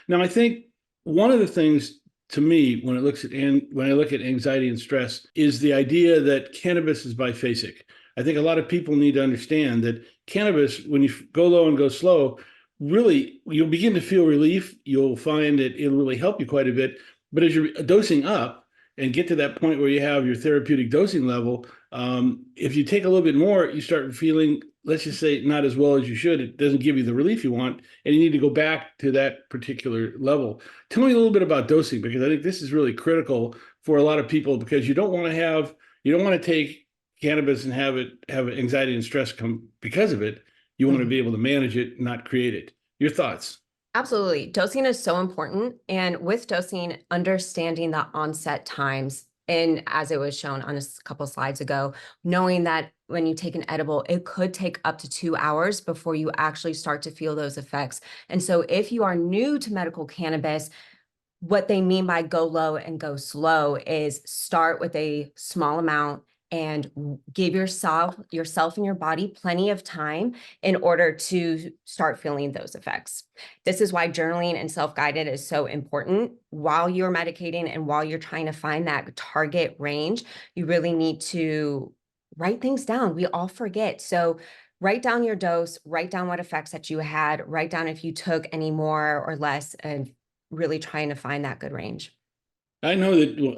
Now, I think one of the things to me when when I look at anxiety and stress is the idea that cannabis is biphasic. I think a lot of people need to understand that cannabis, when you go low and go slow, really you'll begin to feel relief. You'll find that it'll really help you quite a bit. But as you're dosing up and get to that point where you have your therapeutic dosing level, if you take a little bit more, you start feeling, let's just say, not as well as you should. It doesn't give you the relief you want, and you need to go back to that particular level. Tell me a little bit about dosing, because I think this is really critical for a lot of people, because you don't want to take cannabis and have anxiety and stress come because of it. You want to be able to manage it, not create it. Your thoughts? Absolutely. Dosing is so important. And with dosing, understanding the onset times, and as it was shown on a couple slides ago, knowing that when you take an edible, it could take up to 2 hours before you actually start to feel those effects. And so if you are new to medical cannabis, what they mean by go low and go slow is start with a small amount and give yourself and your body plenty of time in order to start feeling those effects. This is why journaling and self-guided is so important. While you're medicating and while you're trying to find that target range, you really need to write things down. We all forget. So write down your dose, write down what effects that you had, write down if you took any more or less, and really trying to find that good range. I know that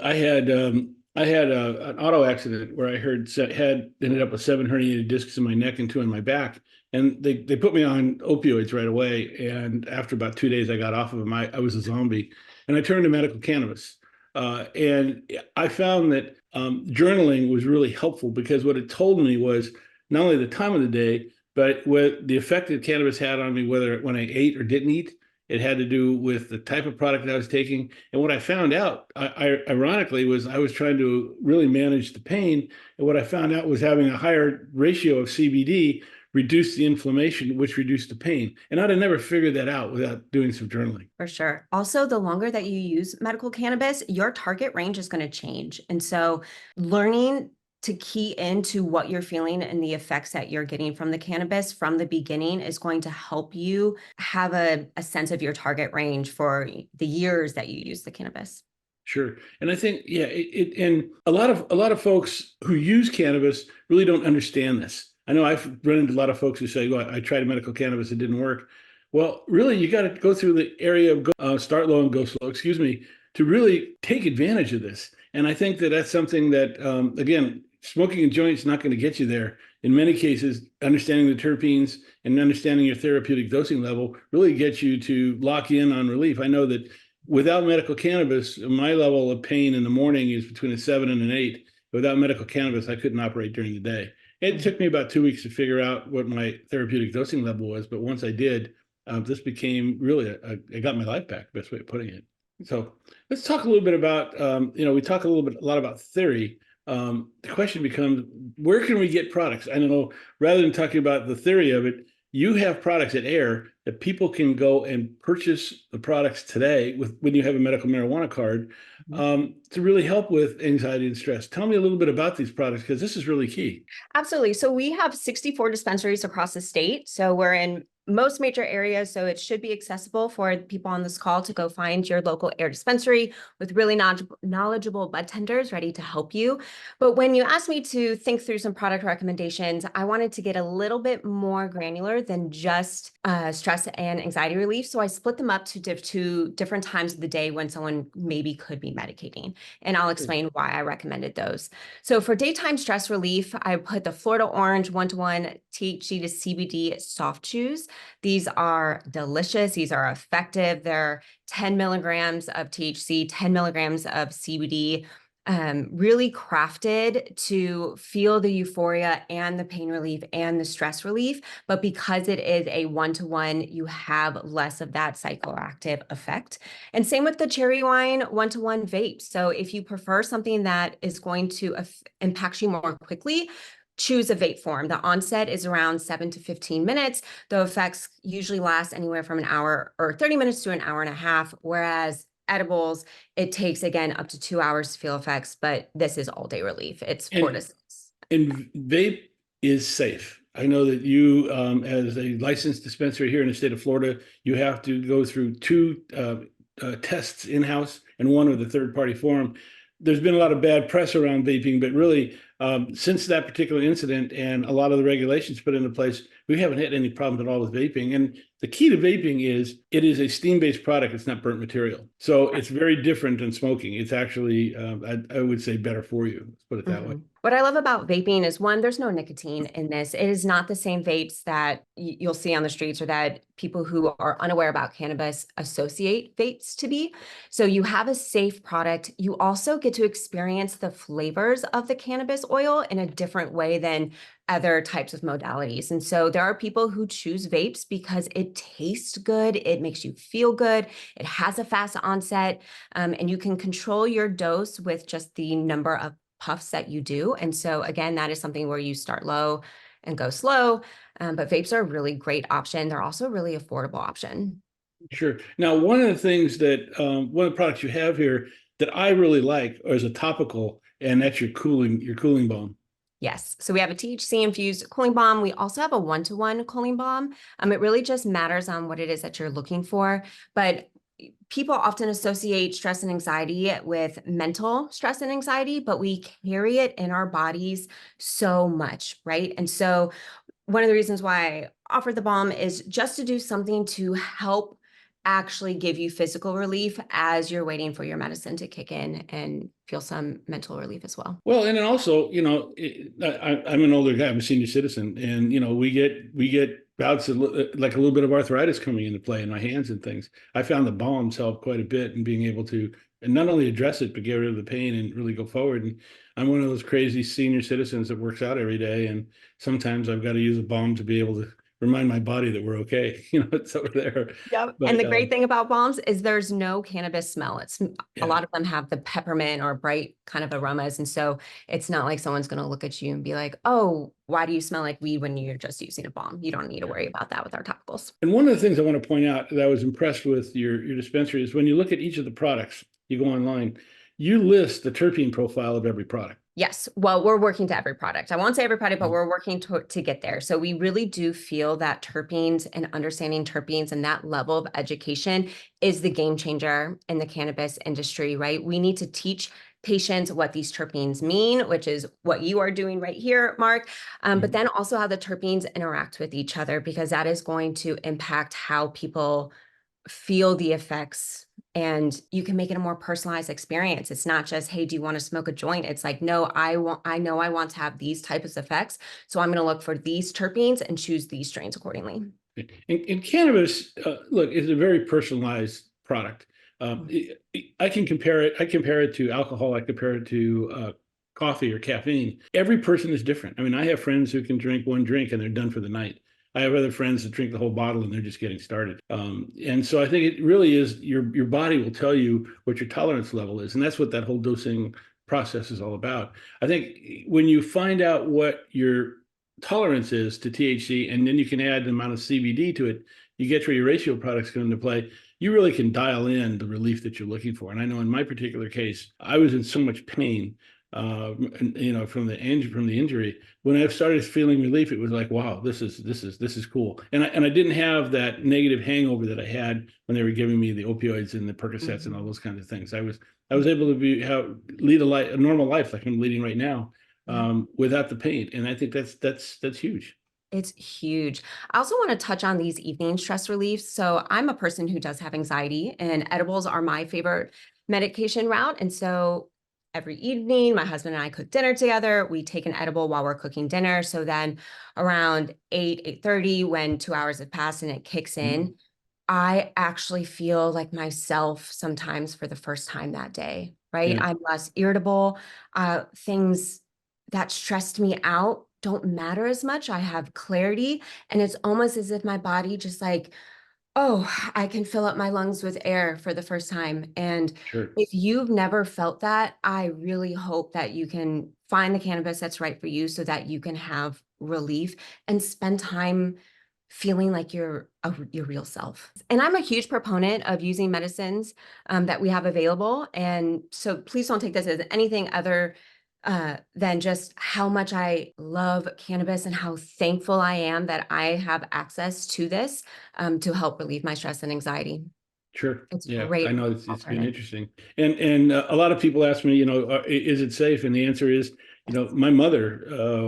I had an auto accident where I ended up with 7 herniated discs in my neck and 2 in my back, and they put me on opioids right away. And after about 2 days, I got off of them. I was a zombie, and I turned to medical cannabis. And I found that journaling was really helpful, because what it told me was not only the time of the day, but what the effect that cannabis had on me, whether when I ate or didn't eat. It had to do with the type of product that I was taking. And what I found out, ironically, was I was trying to really manage the pain. And what I found out was having a higher ratio of CBD reduced the inflammation, which reduced the pain. And I'd have never figured that out without doing some journaling. For sure. Also, the longer that you use medical cannabis, your target range is going to change. And so learning to key into what you're feeling and the effects that you're getting from the cannabis from the beginning is going to help you have a sense of your target range for the years that you use the cannabis. Sure. And I think, yeah, and a lot of folks who use cannabis really don't understand this. I know I've run into a lot of folks who say, well, I tried medical cannabis, it didn't work. Well, really, you got to go through the area of start low and go slow, excuse me, to really take advantage of this. And I think that that's something that, again, smoking a joint is not going to get you there. In many cases, understanding the terpenes and understanding your therapeutic dosing level really gets you to lock in on relief. I know that without medical cannabis, my level of pain in the morning is between a 7 and an 8. Without medical cannabis, I couldn't operate during the day. It took me about 2 weeks to figure out what my therapeutic dosing level was, but once I did, this became really, I got my life back, best way of putting it. So let's talk a little bit about, we talk a lot about theory. The question becomes, where can we get products? I don't know, rather than talking about the theory of it, you have products at AYR that people can go and purchase the products today when you have a medical marijuana card, to really help with anxiety and stress. Tell me a little bit about these products, because this is really key. Absolutely. So we have 64 dispensaries across the state. So we're in most major areas. So it should be accessible for people on this call to go find your local AYR dispensary with really knowledgeable bud tenders ready to help you. But when you asked me to think through some product recommendations, I wanted to get a little bit more granular than just stress and anxiety relief. So I split them up to different times of the day when someone maybe could be medicating. And I'll explain why I recommended those. So for daytime stress relief, I put the Florida Orange 1-to-1 THC to CBD soft chews. These are delicious. These are effective. They're 10 milligrams of THC, 10 milligrams of CBD, really crafted to feel the euphoria and the pain relief and the stress relief. But because it is a 1-to-1, you have less of that psychoactive effect. And same with the cherry wine 1-to-1 vape. So if you prefer something that is going to impact you more quickly, choose a vape form. The onset is around 7 to 15 minutes. The effects usually last anywhere from an hour or 30 minutes to an hour and a half, whereas edibles, it takes, again, up to 2 hours to feel effects, but this is all day relief. It's 4 to 6. And vape is safe. I know that you, as a licensed dispensary here in the state of Florida, you have to go through two tests in-house and one with a third-party forum. There's been a lot of bad press around vaping, but really, since that particular incident and a lot of the regulations put into place, we haven't had any problems at all with vaping. And the key to vaping is it is a steam-based product. It's not burnt material. So it's very different than smoking. It's actually, I would say, better for you. Let's put it that way. What I love about vaping is, one, there's no nicotine in this. It is not the same vapes that you'll see on the streets or that people who are unaware about cannabis associate vapes to be. So you have a safe product. You also get to experience the flavors of the cannabis oil in a different way than other types of modalities. And so there are people who choose vapes because it tastes good, it makes you feel good, it has a fast onset, and you can control your dose with just the number of puffs that you do. And so again, that is something where you start low and go slow. But vapes are a really great option. They're also a really affordable option. Sure. Now, one of the things that one of the products you have here that I really like is a topical, and that's your cooling balm. Yes. So we have a THC infused cooling balm. We also have a one-to-one cooling balm. It really just matters on what it is that you're looking for. But people often associate stress and anxiety with mental stress and anxiety, but we carry it in our bodies so much, right? And so one of the reasons why I offer the balm is just to do something to help actually give you physical relief as you're waiting for your medicine to kick in and feel some mental relief as well. Well, and then also, I'm an older guy. I'm a senior citizen, and we get bouts of like a little bit of arthritis coming into play in my hands and things. I found the balms help quite a bit in being able to, and not only address it, but get rid of the pain and really go forward. And I'm one of those crazy senior citizens that works out every day, and sometimes I've got to use a balm to be able to remind my body that we're okay. It's over there. Yep. But And the great thing about balms is there's no cannabis smell. yeah. A lot of them have the peppermint or bright kind of aromas. And so it's not like someone's going to look at you and be like, oh, why do you smell like weed when you're just using a balm? You don't need to worry about that with our topicals. And one of the things I want to point out that I was impressed with your dispensary is when you look at each of the products, you go online, you list the terpene profile of every product. Yes. Well, we're working to every product. I won't say every product, but we're working to get there. So we really do feel that terpenes and understanding terpenes and that level of education is the game changer in the cannabis industry, right? We need to teach patients what these terpenes mean, which is what you are doing right here, Marc, but then also how the terpenes interact with each other, because that is going to impact how people feel the effects, and you can make it a more personalized experience. It's not just, hey, do you want to smoke a joint? It's like, no, I know I want to have these types of effects. So I'm going to look for these terpenes and choose these strains accordingly. In cannabis, look, it's a very personalized product. I compare it to alcohol. I compare it to coffee or caffeine. Every person is different. I mean, I have friends who can drink one drink and they're done for the night. I have other friends that drink the whole bottle and they're just getting started. And so I think it really is your body will tell you what your tolerance level is. And that's what that whole dosing process is all about. I think when you find out what your tolerance is to THC, and then you can add the amount of CBD to it, you get where your ratio products come into play. You really can dial in the relief that you're looking for. And I know in my particular case, I was in so much pain from the injury. When I started feeling relief, it was like, wow, this is cool. And I didn't have that negative hangover that I had when they were giving me the opioids and the Percocets and all those kinds of things. I was able to lead a normal life like I'm leading right now, without the pain. And I think that's huge. It's huge. I also want to touch on these evening stress reliefs. So I'm a person who does have anxiety, and edibles are my favorite medication route. And so every evening, my husband and I cook dinner together. We take an edible while we're cooking dinner. So then around 8:30, when 2 hours have passed and it kicks in, I actually feel like myself sometimes for the first time that day, right? Yeah. I'm less irritable. Things that stressed me out don't matter as much. I have clarity, and it's almost as if my body just like, oh, I can fill up my lungs with air for the first time. And Sure. if you've never felt that, I really hope that you can find the cannabis that's right for you so that you can have relief and spend time feeling like you're your real self. And I'm a huge proponent of using medicines that we have available. And so please don't take this as anything other than just how much I love cannabis and how thankful I am that I have access to this to help relieve my stress and anxiety. Sure. It's Yeah, I great know it's been alternative. interesting. And a lot of people ask me, is it safe? And the answer is, my mother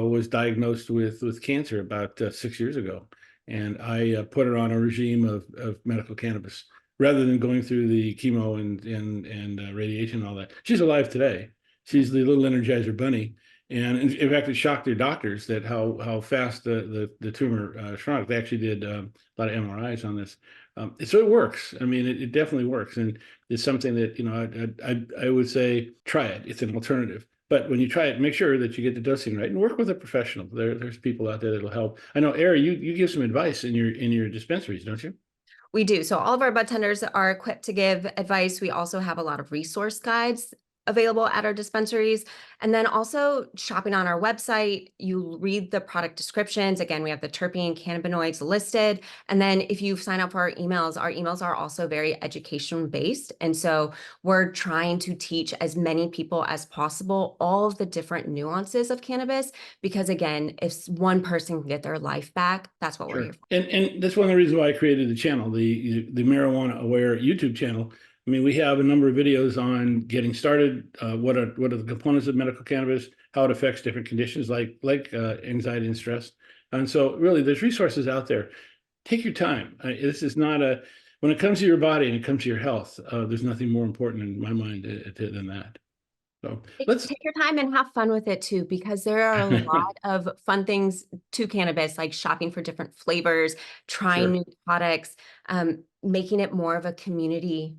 was diagnosed with cancer about 6 years ago, and I put her on a regime of medical cannabis rather than going through the chemo and radiation and all that. She's alive today. She's the little Energizer bunny. And in fact, it shocked their doctors that how fast the tumor shrunk. They actually did a lot of MRIs on this. So it works. I mean, it definitely works, and it's something that I would say try it. It's an alternative, but when you try it, make sure that you get the dosing right and work with a professional. There's people out there that'll help. I know, AYR, you give some advice in your dispensaries, don't you? We do. So all of our bud tenders are equipped to give advice. We also have a lot of resource guides available at our dispensaries. And then also shopping on our website, you read the product descriptions. Again, we have the terpene cannabinoids listed. And then if you sign up for our emails are also very education based. And so we're trying to teach as many people as possible all of the different nuances of cannabis, because again, if one person can get their life back, that's what we're here Sure. for. And that's one of the reasons why I created the channel, the Marijuana Aware YouTube channel. I mean, we have a number of videos on getting started, what are the components of medical cannabis, how it affects different conditions like anxiety and stress. And so really there's resources out there. Take your time. This is not when it comes to your body and it comes to your health, there's nothing more important in my mind than that. So let's Take your time and have fun with it too, because there are a lot of fun things to cannabis, like shopping for different flavors, trying sure. new products, making it more of a community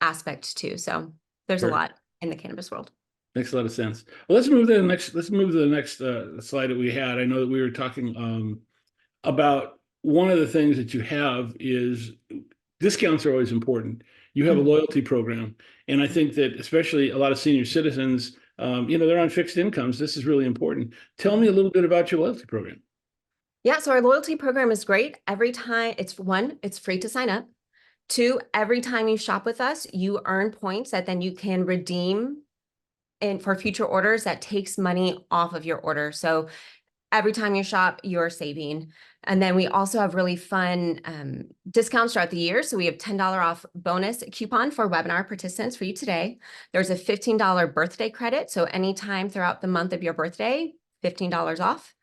aspect too. So there's a Sure. lot in the cannabis world. Makes a lot of sense. Well, let's move to the next. Let's move to the next slide that we had. I know that we were talking about one of the things that you have is discounts are always important. You have a Mhm. loyalty program, and I think that especially a lot of senior citizens, they're on fixed incomes. This is really important. Tell me a little bit about your loyalty program. Yeah, so our loyalty program is great. Every time it's free to sign up. Two, every time you shop with us, you earn points that then you can redeem and for future orders that takes money off of your order. So every time you shop, you're saving. And then we also have really fun discounts throughout the year. So we have $10 off bonus coupon for webinar participants for you today. There's a $15 birthday credit. So anytime throughout the month of your birthday, $15 off.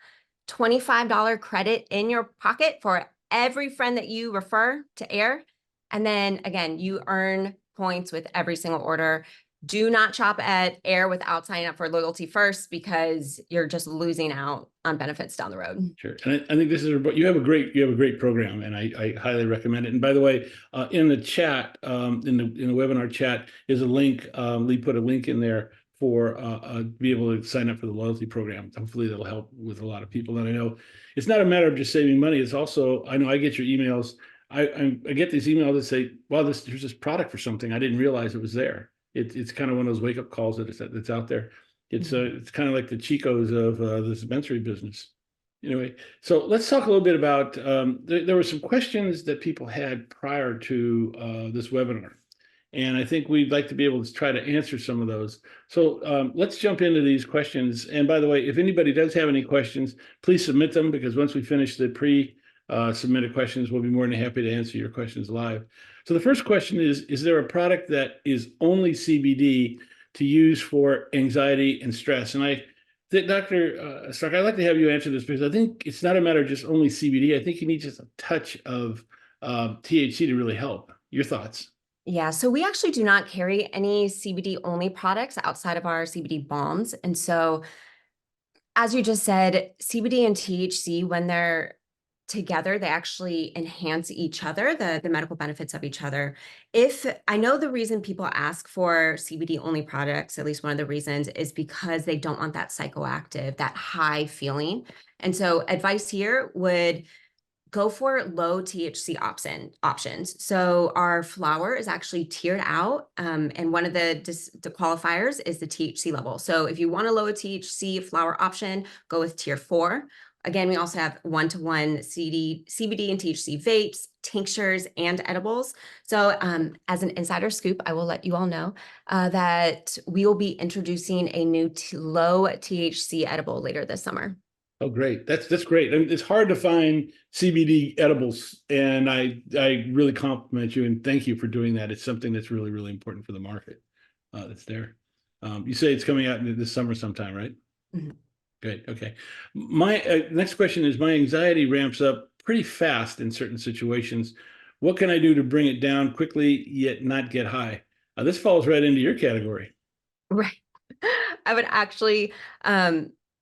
$25 credit in your pocket for every friend that you refer to AYR. And then again, you earn points with every single order. Do not shop at AYR without signing up for loyalty first, because you're just losing out on benefits down the road. Sure, and I think this is you have a great program, and I highly recommend it. And by the way, in the chat, in the webinar chat, is a link. Lee put a link in there for be able to sign up for the loyalty program. Hopefully, that'll help with a lot of people. And I know it's not a matter of just saving money. It's also I know I get your emails. I get these emails that say, "Wow, here's this product for something I didn't realize it was there." It's kind of one of those wake up calls that's out there. It's kind of like the Chicos of the dispensary business. Anyway, so let's talk a little bit about there were some questions that people had prior to this webinar, and I think we'd like to be able to try to answer some of those. So let's jump into these questions. And by the way, if anybody does have any questions, please submit them, because once we finish the submitted questions, we'll be more than happy to answer your questions live. So the first question is there a product that is only CBD to use for anxiety and stress? And Dr. Stark, I'd like to have you answer this, because I think it's not a matter of just only CBD. I think you need just a touch of THC to really help. Your thoughts? Yeah, so we actually do not carry any CBD only products outside of our CBD bombs. And so, as you just said, CBD and THC, when they're together, they actually enhance each other, the medical benefits of each other. If I know the reason people ask for CBD only products, at least one of the reasons, is because they don't want that psychoactive, that high feeling. And so advice here would go for low THC options. So our flower is actually tiered out, and one of the qualifiers is the THC level. So if you want a low THC flower option, go with tier 4. Again, we also have one-to-one CBD and THC vapes, tinctures, and edibles. So as an insider scoop, I will let you all know that we will be introducing a new low THC edible later this summer. Oh, great. That's great. I mean, it's hard to find CBD edibles, and I really compliment you and thank you for doing that. It's something that's really, really important for the market that's there. You say it's coming out this summer sometime, right? Mhm. Great. Okay. My next question is, my anxiety ramps up pretty fast in certain situations. What can I do to bring it down quickly yet not get high? This falls right into your category. Right. I would actually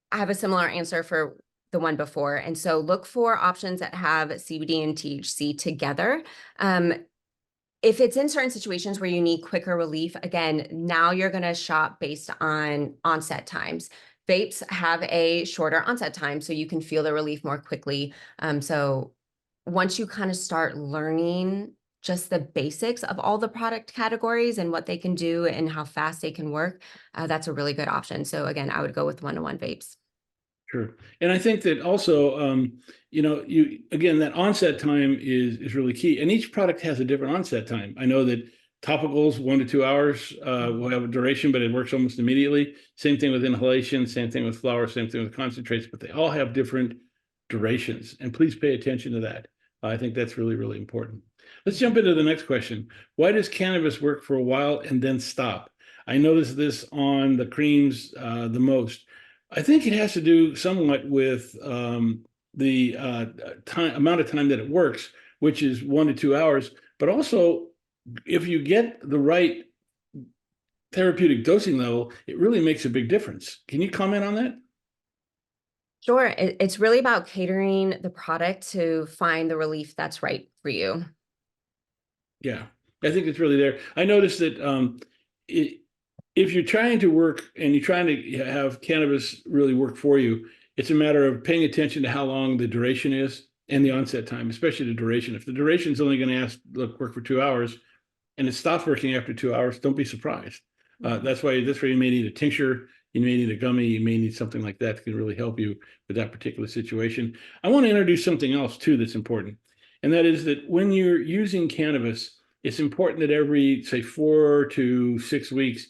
I have a similar answer for the one before. And so look for options that have CBD and THC together. If it's in certain situations where you need quicker relief, again, now you're going to shop based on onset times. Vapes have a shorter onset time, so you can feel the relief more quickly. So once you kind of start learning just the basics of all the product categories and what they can do and how fast they can work, that's a really good option. So again, I would go with one-to-one vapes. Sure. And I think that also, you again, that onset time is really key. And each product has a different onset time. I know that topicals, 1 to 2 hours, will have a duration, but it works almost immediately. Same thing with inhalation, same thing with flower, same thing with concentrates, but they all have different durations. And please pay attention to that. I think that's really, really important. Let's jump into the next question. Why does cannabis work for a while and then stop? I notice this on the creams the most. I think it has to do somewhat with the amount of time that it works, which is 1 to 2 hours. But also, if you get the right therapeutic dosing level, it really makes a big difference. Can you comment on that? Sure. It's really about catering the product to find the relief that's right for you. Yeah, I think it's really there. I noticed that if you're trying to work and you're trying to have cannabis really work for you, it's a matter of paying attention to how long the duration is and the onset time, especially the duration. If the duration is only going to work for 2 hours and it stops working after 2 hours, don't be surprised. That's why you may need a tincture, you may need a gummy, you may need something like that can really help you with that particular situation. I want to introduce something else too that's important, and that is that when you're using cannabis, it's important that every, say, 4 to 6 weeks,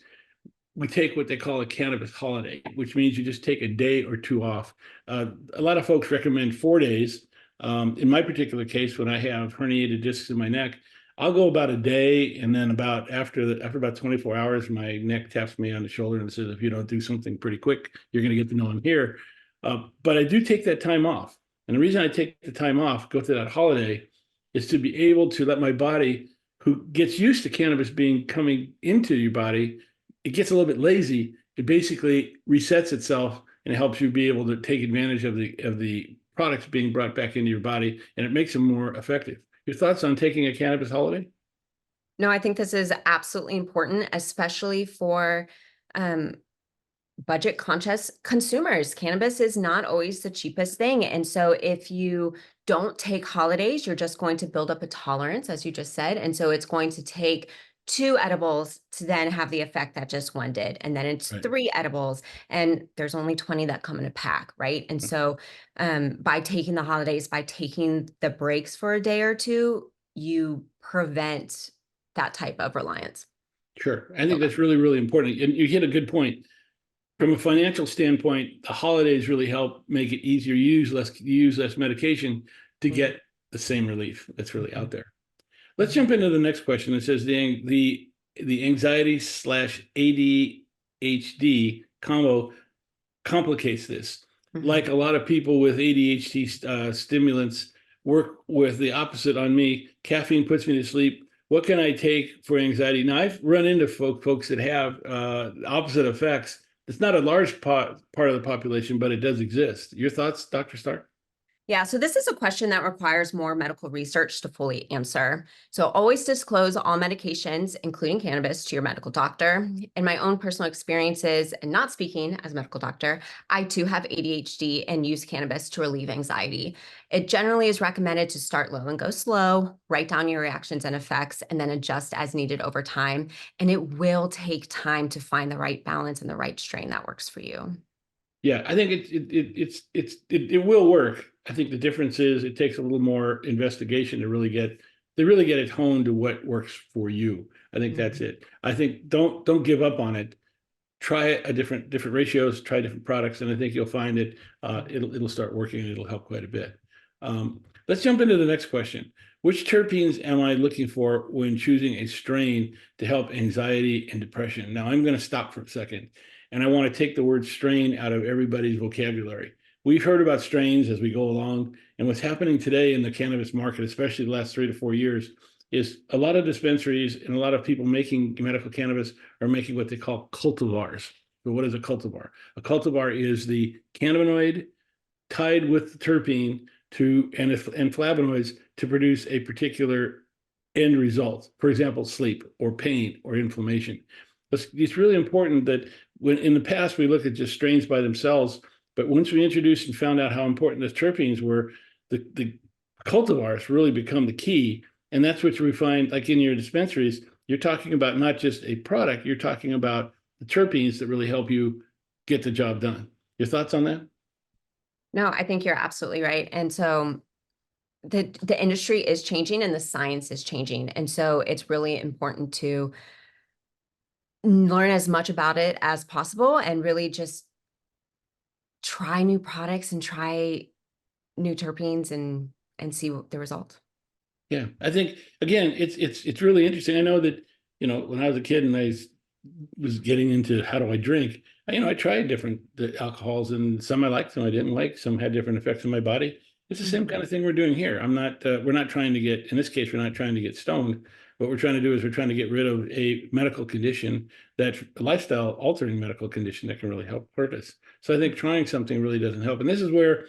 we take what they call a cannabis holiday, which means you just take a day or two off. A lot of folks recommend 4 days. In my particular case, when I have herniated discs in my neck, I'll go about a day, and then after about 24 hours, my neck taps me on the shoulder and says, "If you don't do something pretty quick, you're going to get to know I'm here." But I do take that time off, and the reason I take the time off, go through that holiday, is to be able to let my body, who gets used to cannabis being coming into your body, it gets a little bit lazy. It basically resets itself and it helps you be able to take advantage of the products being brought back into your body, and it makes them more effective. Your thoughts on taking a cannabis holiday? No, I think this is absolutely important, especially for um, budget conscious consumers. Cannabis is not always the cheapest thing. And so if you don't take holidays, you're just going to build up a tolerance, as you just said. And so it's going to take 2 edibles to then have the effect that just one did. And then it's Right. 3 edibles, and there's only 20 that come in a pack, right? And so by taking the holidays, by taking the breaks for a day or two, you prevent that type of reliance. Sure. I think that's really, really important. And you hit a good point. From a financial standpoint, the holidays really help make it easier. You use less medication to get the same relief that's really out there. Let's jump into the next question. It says the anxiety slash ADHD combo complicates this. Like a lot of people with ADHD stimulants work with the opposite on me. Caffeine puts me to sleep. What can I take for anxiety? Now, I've run into folks that have opposite effects. It's not a large part of the population, but it does exist. Your thoughts, Dr. Stark? Yeah, so this is a question that requires more medical research to fully answer. So always disclose all medications, including cannabis, to your medical doctor. In my own personal experiences, and not speaking as a medical doctor, I too have ADHD and use cannabis to relieve anxiety. It generally is recommended to start low and go slow, write down your reactions and effects, and then adjust as needed over time. And it will take time to find the right balance and the right strain that works for you. Yeah, I think it will work. I think the difference is it takes a little more investigation to really get it honed to what works for you. I think that's it. I think don't give up on it. Try a different ratios, try different products, and I think you'll find it it'll start working and it'll help quite a bit. Let's jump into the next question. Which terpenes am I looking for when choosing a strain to help anxiety and depression? Now I'm going to stop for a second, and I want to take the word strain out of everybody's vocabulary. We've heard about strains as we go along, and what's happening today in the cannabis market, especially the last 3 to 4 years, is a lot of dispensaries and a lot of people making medical cannabis are making what they call cultivars. So what is a cultivar? A cultivar is the cannabinoid tied with the terpene and flavonoids to produce a particular end result. For example, sleep or pain or inflammation. It's really important that when in the past we looked at just strains by themselves, but once we introduced and found out how important the terpenes were, the cultivars really become the key. And that's what we find, like in your dispensaries, you're talking about not just a product, you're talking about the terpenes that really help you get the job done. Your thoughts on that? No, I think you're absolutely right. And so the industry is changing and the science is changing. And so it's really important to learn as much about it as possible and really just try new products and try new terpenes and see the result. Yeah, I think again, it's really interesting. I know that when I was a kid and I was getting into how do I drink, I tried different alcohols, and some I liked, some I didn't like, some had different effects on my body. It's the same kind of thing we're doing here. We're not trying to get, in this case, we're not trying to get stoned. What we're trying to do is we're trying to get rid of a medical condition, that's a lifestyle altering medical condition that can really help purpose. So I think trying something really doesn't help. And this is where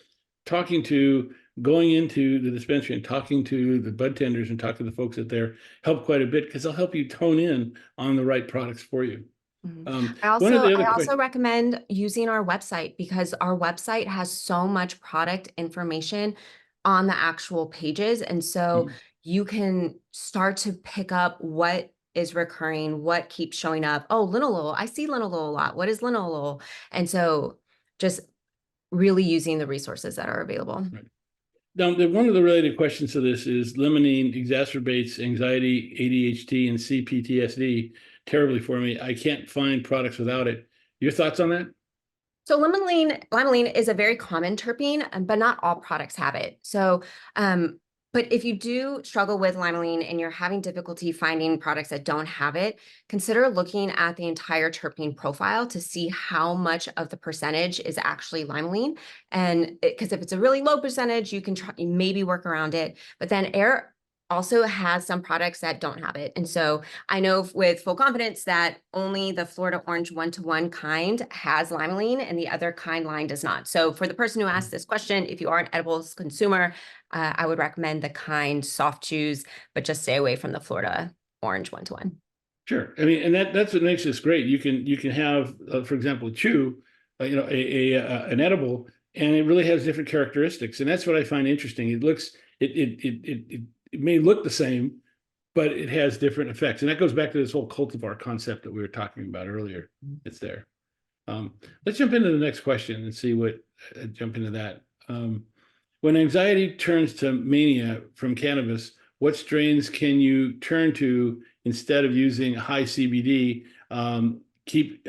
going into the dispensary and talking to the bud tenders and talking to the folks that there help quite a bit, because they'll help you tone in on the right products for you. One of the other I also recommend using our website because our website has so much product information on the actual pages. And so you can start to pick up what is recurring, what keeps showing up. Oh, linalool. I see linalool a lot. What is linalool? And so just really using the resources that are available. Right. Now, one of the related questions to this is limonene exacerbates anxiety, ADHD, and CPTSD terribly for me. I can't find products without it. Your thoughts on that? So limonene is a very common terpene, but not all products have it. So, but if you do struggle with limonene and you're having difficulty finding products that don't have it, consider looking at the entire terpene profile to see how much of the percentage is actually limonene. And because if it's a really low percentage, you can maybe work around it. But then AYR also has some products that don't have it. And so I know with full confidence that only the Florida Orange 1-to-1 kind has limonene and the other kind line does not. So for the person who asked this question, if you are an edibles consumer, I would recommend the kind soft chews, but just stay away from the Florida Orange 1-to-1. Sure. I mean, and that's what makes this great. You can have, for example, a chew, an edible, and it really has different characteristics. And that's what I find interesting. It may look the same, but it has different effects. And that goes back to this whole cultivar concept that we were talking about earlier. It's there. Let's jump into the next question and see jump into that. When anxiety turns to mania from cannabis, what strains can you turn to instead of using high CBD? Keep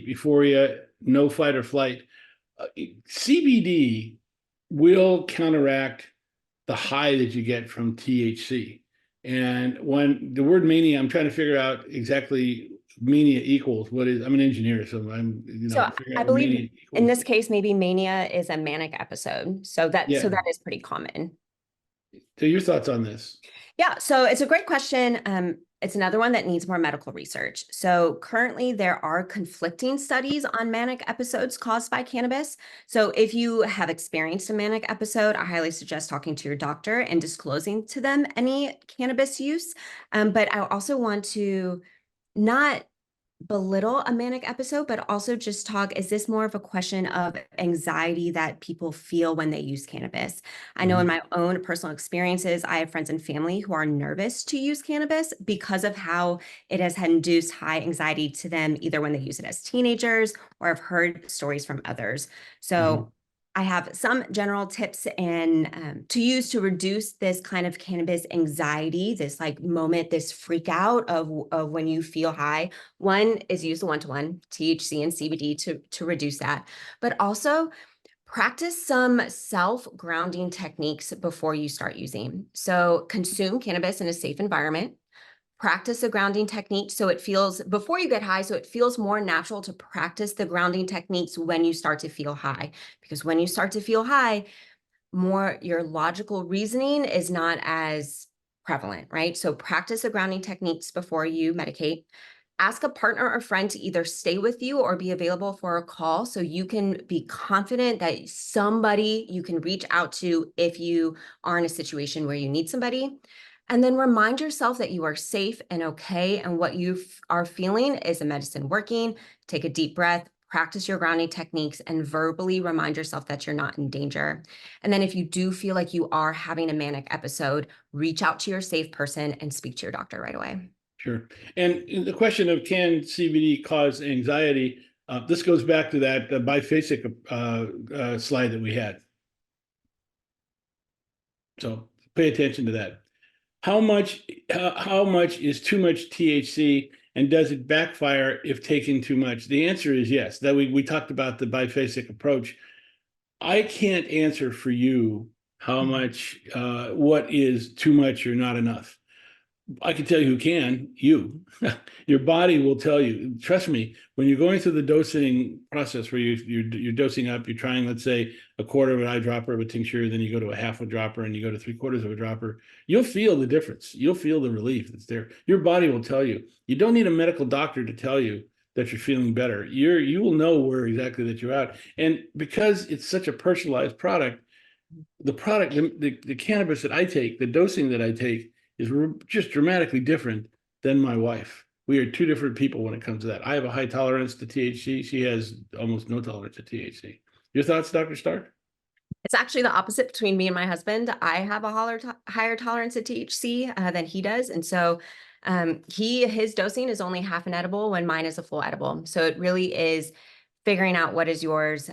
euphoria, no fight or flight. CBD will counteract the high that you get from THC. And when the word mania, I'm trying to figure out exactly mania equals what is. I'm an engineer, so I'm I believe in this case maybe mania is a manic episode. So that is pretty common. So your thoughts on this? Yeah, so it's a great question. It's another one that needs more medical research. So currently there are conflicting studies on manic episodes caused by cannabis. So if you have experienced a manic episode, I highly suggest talking to your doctor and disclosing to them any cannabis use. But I also want to not belittle a manic episode, but also just talk, is this more of a question of anxiety that people feel when they use cannabis? I know in my own personal experiences, I have friends and family who are nervous to use cannabis because of how it has induced high anxiety to them, either when they use it as teenagers or I've heard stories from others. So I have some general tips and to use to reduce this kind of cannabis anxiety, this like moment, this freak out of when you feel high. One is use the one-to-one THC and CBD to reduce that, but also practice some self-grounding techniques before you start using. So consume cannabis in a safe environment. Practice a grounding technique so it feels, before you get high, so it feels more natural to practice the grounding techniques when you start to feel high. Because when you start to feel high, more your logical reasoning is not as prevalent, right? So practice the grounding techniques before you medicate. Ask a partner or friend to either stay with you or be available for a call so you can be confident that somebody you can reach out to if you are in a situation where you need somebody. And then remind yourself that you are safe and okay, and what you are feeling is a medicine working. Take a deep breath, practice your grounding techniques, and verbally remind yourself that you're not in danger. And then if you do feel like you are having a manic episode, reach out to your safe person and speak to your doctor right away. Sure. And the question of can CBD cause anxiety, this goes back to that biphasic slide that we had. So pay attention to that. How much is too much THC, and does it backfire if taken too much? The answer is yes. That we talked about the biphasic approach. I can't answer for you how much, what is too much or not enough. I can tell you who can, you. Your body will tell you. Trust me, when you're going through the dosing process where you're dosing up, you're trying, let's say, a quarter of an eyedropper of a tincture, then you go to a half a dropper and you go to 3/4 of a dropper, you'll feel the difference. You'll feel the relief that's there. Your body will tell you. You don't need a medical doctor to tell you that you're feeling better. You will know where exactly that you're at. And because it's such a personalized product, the cannabis that I take, the dosing that I take is just dramatically different than my wife. We are two different people when it comes to that. I have a high tolerance to THC. She has almost no tolerance to THC. Your thoughts, Dr. Stark? It's actually the opposite between me and my husband. I have a higher tolerance of THC than he does. And so his dosing is only half an edible when mine is a full edible. So it really is figuring out what is yours.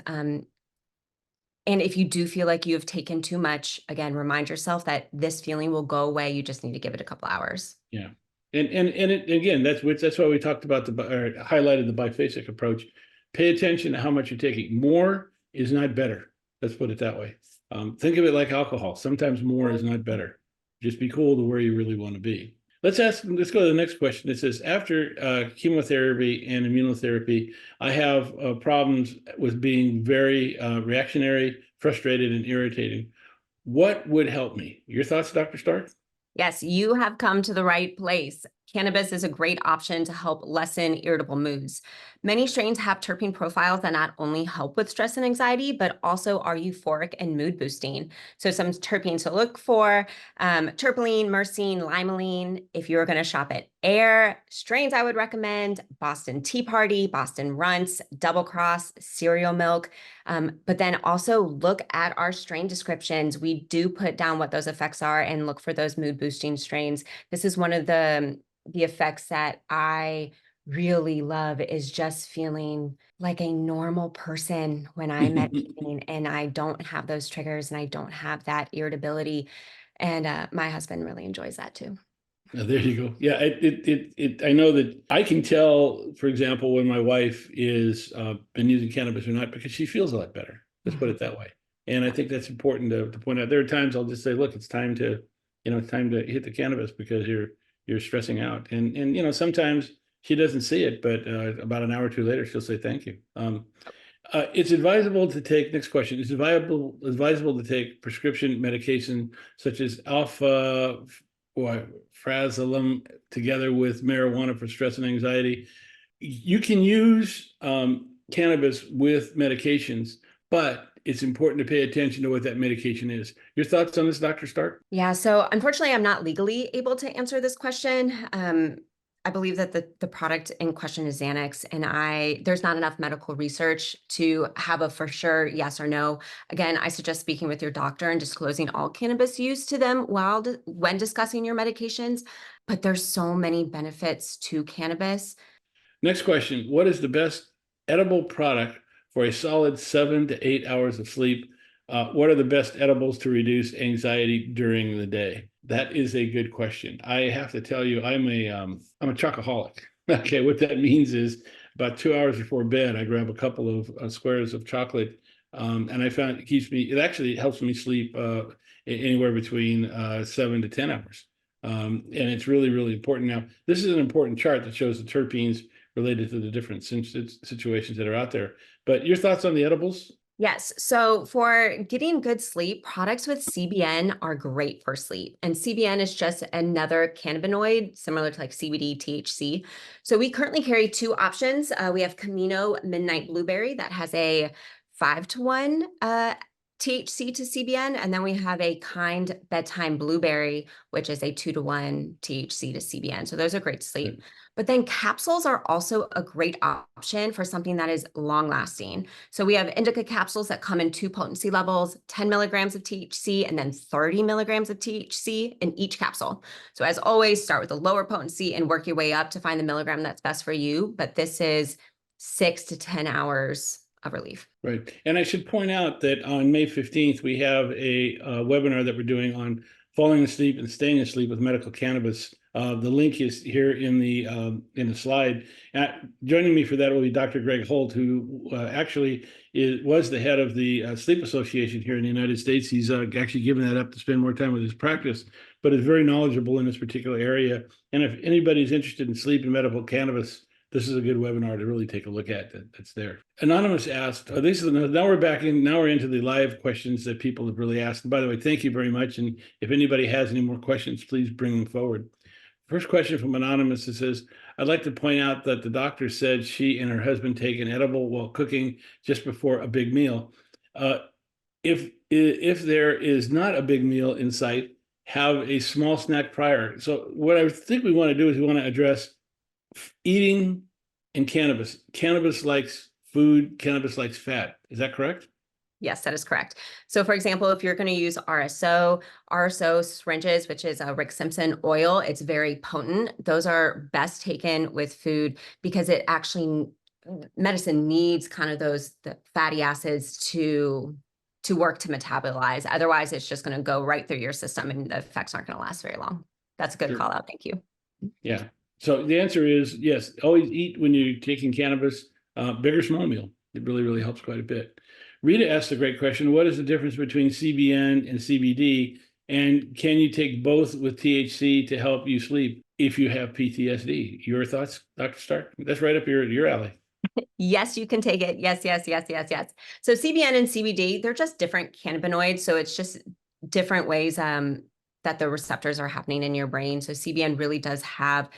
And if you do feel like you have taken too much, again, remind yourself that this feeling will go away. You just need to give it a couple hours. Yeah. Again, that's why we talked about or highlighted the biphasic approach. Pay attention to how much you're taking. More is not better. Let's put it that way. Think of it like alcohol. Sometimes more is not better. Just be cool to where you really want to be. Let's go to the next question. It says, after chemotherapy and immunotherapy, I have problems with being very reactionary, frustrated, and irritating. What would help me? Your thoughts, Dr. Stark? Yes, you have come to the right place. Cannabis is a great option to help lessen irritable moods. Many strains have terpene profiles that not only help with stress and anxiety, but also are euphoric and mood boosting. So some terpenes to look for, terpene, myrcene, limonene. If you're going to shop at AYR, strains I would recommend: Boston Tea Party, Boston Runts, Double Cross, Cereal Milk. But then also look at our strain descriptions. We do put down what those effects are and look for those mood boosting strains. This is one of the effects that I really love, is just feeling like a normal person when I'm meditating and I don't have those triggers and I don't have that irritability. And my husband really enjoys that too. There you go. Yeah, I know that I can tell, for example, when my wife is been using cannabis or not, because she feels a lot better. Let's put it that way. And I think that's important to point out. There are times I'll just say, look, it's time to, it's time to hit the cannabis because you're stressing out. And sometimes she doesn't see it, but about an hour or two later, she'll say thank you. It's advisable to take, next question, is it advisable to take prescription medication such as alpha or frazolum together with marijuana for stress and anxiety? You can use cannabis with medications, but it's important to pay attention to what that medication is. Your thoughts on this, Dr. Stark? Yeah, so unfortunately, I'm not legally able to answer this question. I believe that the product in question is Xanax, and there's not enough medical research to have a for sure yes or no. Again, I suggest speaking with your doctor and disclosing all cannabis use to them when discussing your medications. But there's so many benefits to cannabis. Next question. What is the best edible product for a solid 7 to 8 hours of sleep? What are the best edibles to reduce anxiety during the day? That is a good question. I have to tell you, I'm a chocoholic. Okay, what that means is about 2 hours before bed, I grab a couple of squares of chocolate, and I found it actually helps me sleep anywhere between 7 to 10 hours. And it's really, really important. Now, this is an important chart that shows the terpenes related to the different situations that are out there. But your thoughts on the edibles? Yes. So for getting good sleep, products with CBN are great for sleep. And CBN is just another cannabinoid similar to like CBD THC. So we currently carry two options. We have Camino Midnight Blueberry that has a 5-to-1 THC to CBN. And then we have a Kind Bedtime Blueberry, which is a 2-to-1 THC to CBN. So those are great to sleep. But then capsules are also a great option for something that is long lasting. So we have indica capsules that come in two potency levels, 10 milligrams of THC and then 30 milligrams of THC in each capsule. So as always, start with a lower potency and work your way up to find the milligram that's best for you. But this is 6 to 10 hours of relief. Right. And I should point out that on May 15th, we have a webinar that we're doing on falling asleep and staying asleep with medical cannabis. The link is here in the slide. Joining me for that will be Dr. Greg Holt, who actually was the head of the Sleep Association here in the United States. He's actually given that up to spend more time with his practice, but is very knowledgeable in this particular area. And if anybody's interested in sleep and medical cannabis, this is a good webinar to really take a look at that's there. Anonymous asked, now we're into the live questions that people have really asked. And by the way, thank you very much. And if anybody has any more questions, please bring them forward. First question from Anonymous, it says, I'd like to point out that the doctor said she and her husband take an edible while cooking just before a big meal. If there is not a big meal in sight, have a small snack prior. So what I think we want to do is we want to address eating and cannabis. Cannabis likes food, cannabis likes fat. Is that correct? Yes, that is correct. So for example, if you're going to use RSO syringes, which is a Rick Simpson oil, it's very potent. Those are best taken with food because medicine needs kind of the fatty acids to work to metabolize. Otherwise, it's just going to go right through your system and the effects aren't going to last very long. That's a good call out. Thank you. Yeah. So the answer is yes, always eat when you're taking cannabis, big or small meal. It really, really helps quite a bit. Rita asked a great question. What is the difference between CBN and CBD? And can you take both with THC to help you sleep if you have PTSD? Your thoughts, Dr. Stark? That's right up your alley. Yes, you can take it. Yes, yes, yes, yes, yes. So CBN and CBD, they're just different cannabinoids. So it's just different ways that the receptors are happening in your brain. So CBN really does have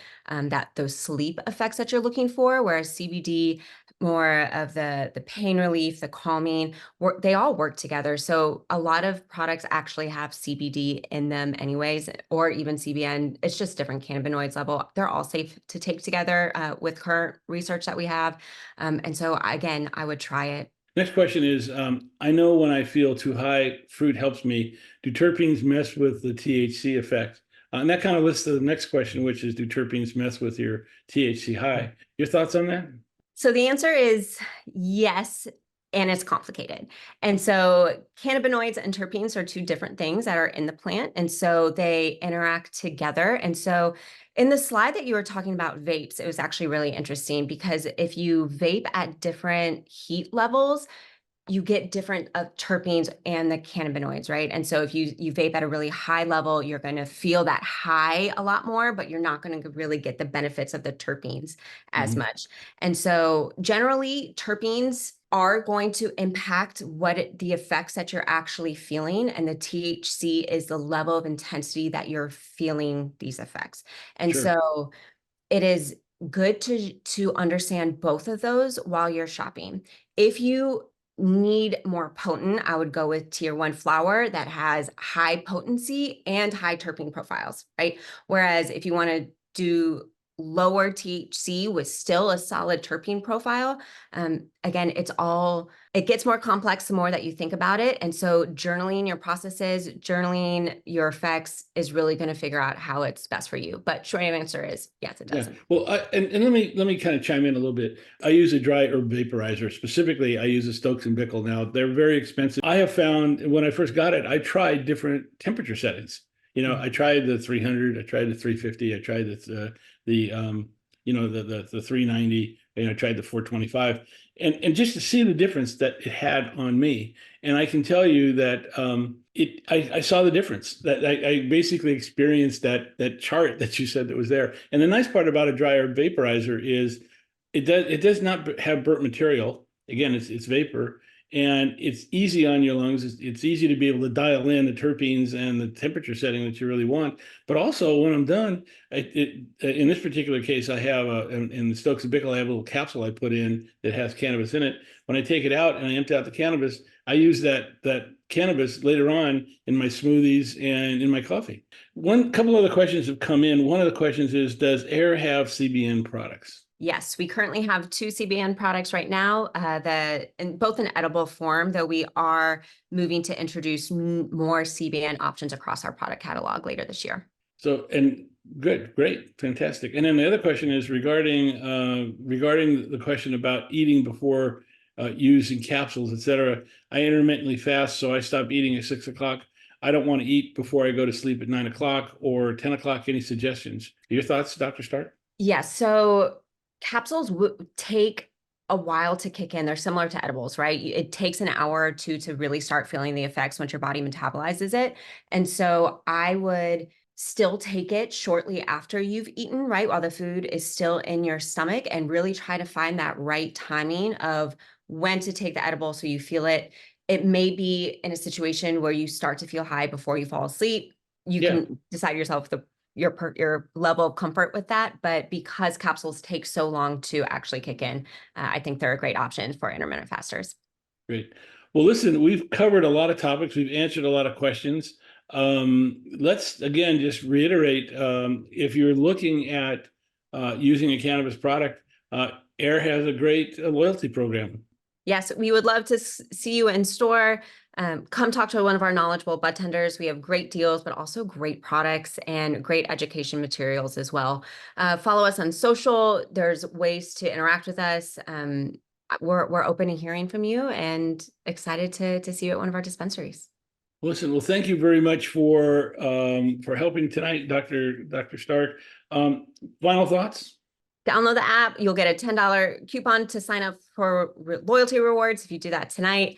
those sleep effects that you're looking for, whereas CBD, more of the pain relief, the calming, they all work together. So a lot of products actually have CBD in them anyways, or even CBN. It's just different cannabinoids level. They're all safe to take together with current research that we have. And so again, I would try it. Next question is, I know when I feel too high, fruit helps me. Do terpenes mess with the THC effect? And that kind of lists the next question, which is, do terpenes mess with your THC high? Your thoughts on that? So the answer is yes, and it's complicated. And so cannabinoids and terpenes are two different things that are in the plant. And so they interact together. And so in the slide that you were talking about vapes, it was actually really interesting because if you vape at different heat levels, you get different terpenes and the cannabinoids, right? And so if you vape at a really high level, you're going to feel that high a lot more, but you're not going to really get the benefits of the terpenes as much. And so generally, terpenes are going to impact the effects that you're actually feeling. And the THC is the level of intensity that you're feeling these effects. And so it is good to understand both of those while you're shopping. If you need more potent, I would go with tier 1 flower that has high potency and high terpene profiles, right? Whereas if you want to do lower THC with still a solid terpene profile. Again, it gets more complex the more that you think about it. And so journaling your processes, journaling your effects is really going to figure out how it's best for you. But short answer is yes, it does. Yeah. Well, and let me kind of chime in a little bit. I use a dry herb vaporizer. Specifically, I use a Stokes and Bickle. Now, they're very expensive. I have found when I first got it, I tried different temperature settings. I tried the 300, I tried the 350, I tried the 390, I tried the 425, and just to see the difference that it had on me. And I can tell you that I saw the difference. That I basically experienced that chart that you said that was there. And the nice part about a dry herb vaporizer is it does not have burnt material. Again, it's vapor. And it's easy on your lungs. It's easy to be able to dial in the terpenes and the temperature setting that you really want. But also, when I'm done, in this particular case, I have in the Stokes and Bickle, I have a little capsule I put in that has cannabis in it. When I take it out and I empty out the cannabis, I use that cannabis later on in my smoothies and in my coffee. Couple other questions have come in. One of the questions is, does AYR have CBN products? Yes, we currently have 2 CBN products right now, both in edible form, though we are moving to introduce more CBN options across our product catalog later this year. So, and good, great, fantastic. And then the other question is regarding the question about eating before using capsules, et cetera. I intermittently fast, so I stop eating at 6 o'clock. I don't want to eat before I go to sleep at 9 o'clock or 10 o'clock. Any suggestions? Your thoughts, Dr. Stark? Yes. So capsules take a while to kick in. They're similar to edibles, right? It takes an hour or two to really start feeling the effects once your body metabolizes it. And so I would still take it shortly after you've eaten, right? While the food is still in your stomach, and really try to find that right timing of when to take the edible so you feel it. It may be in a situation where you start to feel high before you fall asleep. You can decide yourself your level of comfort with that. But because capsules take so long to actually kick in, I think they're a great option for intermittent fasters. Great. Well, listen, we've covered a lot of topics. We've answered a lot of questions. Let's again just reiterate, if you're looking at using a cannabis product, AYR has a great loyalty program. Yes, we would love to see you in store. Come talk to one of our knowledgeable bud tenders. We have great deals, but also great products and great education materials as well. Follow us on social. There's ways to interact with us. We're open to hearing from you and excited to see you at one of our dispensaries. Listen, well, thank you very much for helping tonight, Dr. Stark. Final thoughts? Download the app. You'll get a $10 coupon to sign up for loyalty rewards if you do that tonight.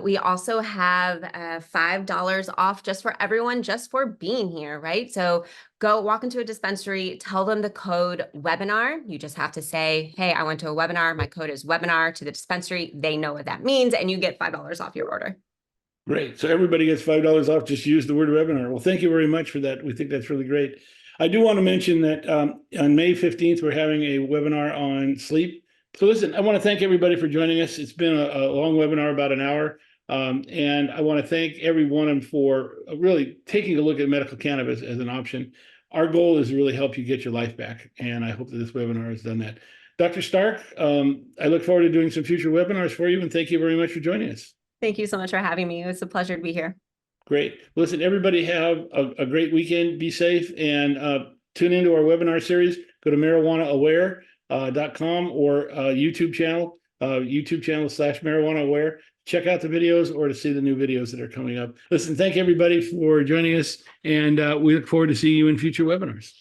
We also have $5 off just for everyone, just for being here, right? So go walk into a dispensary, tell them the code webinar. You just have to say, hey, I went to a webinar. My code is webinar to the dispensary. They know what that means, and you get $5 off your order. Great. So everybody gets $5 off. Just use the word webinar. Well, thank you very much for that. We think that's really great. I do want to mention that on May 15th, we're having a webinar on sleep. So listen, I want to thank everybody for joining us. It's been a long webinar, about an hour. And I want to thank everyone for really taking a look at medical cannabis as an option. Our goal is to really help you get your life back. And I hope that this webinar has done that. Dr. Stark, I look forward to doing some future webinars for you. And thank you very much for joining us. Thank you so much for having me. It was a pleasure to be here. Great. Listen, everybody have a great weekend. Be safe and tune into our webinar series. Go to marijuanaaware.com or YouTube channel /marijuanaaware. Check out the videos or to see the new videos that are coming up. Listen, thank everybody for joining us, and we look forward to seeing you in future webinars.